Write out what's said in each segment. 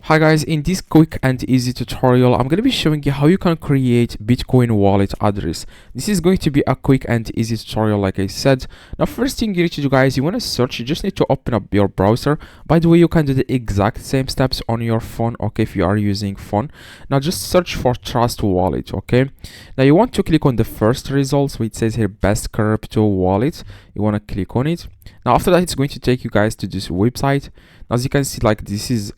Hi guys, in this quick and easy tutorial, I'm going to be showing you how you can create Bitcoin wallet address. This is going to be a quick and easy tutorial like I said. Now first thing you need to do guys, you want to search, you just need to open up your browser. By the way, you can do the exact same steps on your phone, okay, if you are using phone. Now just search for Trust Wallet, okay. Now you want to click on the first results, which says here best crypto wallet. You want to click on it. Now after that, it's going to take you guys to this website. Now, as you can see, like this is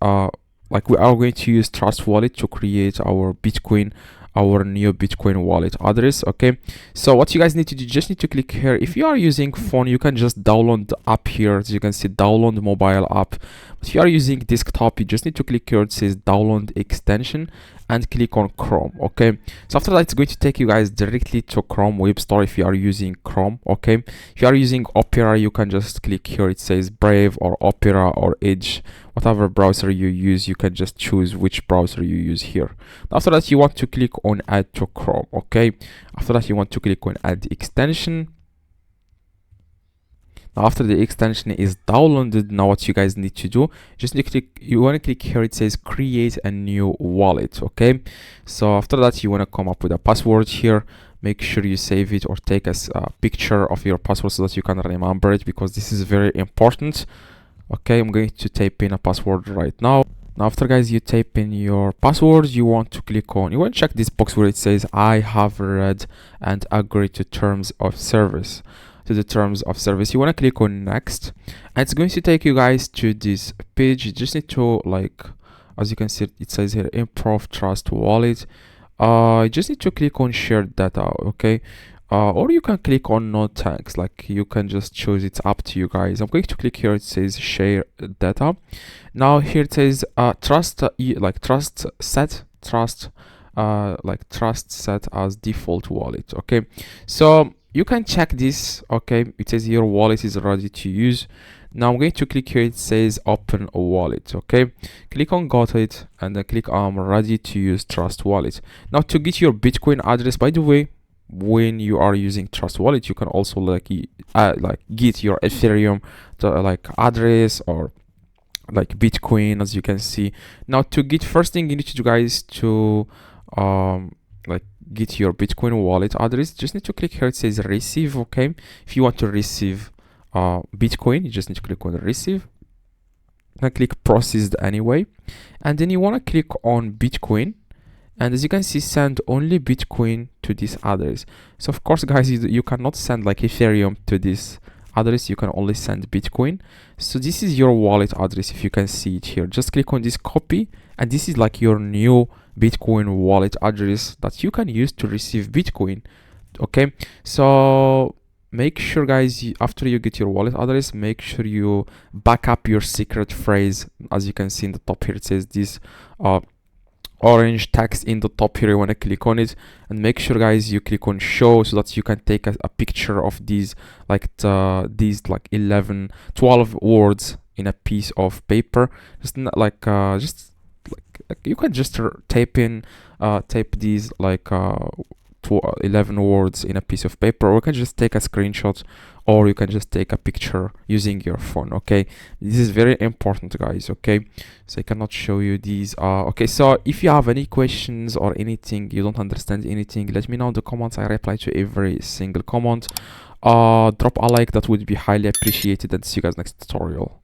like we are going to use Trust Wallet to create our new Bitcoin wallet address. Okay, so what you guys need to do, just need to click here. If you are using phone, you can just download the app here. As you can see, download mobile app. But if you are using desktop, you just need to click here. It says download extension and click on Chrome. Okay, so after that, it's going to take you guys directly to Chrome Web Store if you are using Chrome. Okay, if you are using Opera, you can just click here. It says Brave or Opera or Edge, whatever browser you use. You can just choose which browser you use here. After that, you want to click on Add to Chrome. Okay, after that, you want to click on Add extension. After the extension is downloaded, now what you guys need to do, just need to click, you want to click here. It says create a new wallet. Okay, so after that, you want to come up with a password here. Make sure you save it or take a picture of your password so that you can remember it, because this is very important. Okay, I'm going to type in a password right now. Now after guys you type in your password, you want to check this box where it says I have read and agreed to terms of service. You want to click on next, and it's going to take you guys to this page. You just need to, like, as you can see, it says here improve Trust Wallet. You just need to click on share data. Okay, or you can click on no thanks. Like, you can just choose, it's up to you guys. I'm going to click here. It says share data. Now here it says trust set as default wallet. Okay, so you can check this. Okay, it says your wallet is ready to use. Now I'm going to click here. It says open a wallet. Okay, click on got it and then click I'm ready to use Trust Wallet. Now to get your Bitcoin address, by the way, when you are using Trust Wallet, you can also get your Ethereum address or like Bitcoin, as you can see. Now to get, first thing you need to do guys to get your Bitcoin wallet address, just need to click here. It says receive. Okay, if you want to receive Bitcoin, you just need to click on receive and click processed anyway, and then you want to click on Bitcoin, and as you can see, send only Bitcoin to this address. So of course guys, you cannot send like Ethereum to this address, you can only send Bitcoin. So this is your wallet address. If you can see it here, just click on this copy, and this is like your new Bitcoin wallet address that you can use to receive Bitcoin. Okay, so make sure guys, after you get your wallet address, make sure you back up your secret phrase. As you can see in the top here, it says this orange text in the top here. You want to click on it, and make sure guys you click on show so that you can take a picture of these 12 words in a piece of paper. You can just type these 11 words in a piece of paper, or you can just take a screenshot, or you can just take a picture using your phone. Okay, this is very important guys. Okay, so I cannot show you these. Okay, so if you have any questions or anything, you don't understand anything, let me know in the comments. I reply to every single comment. Drop a like, that would be highly appreciated, and see you guys next tutorial.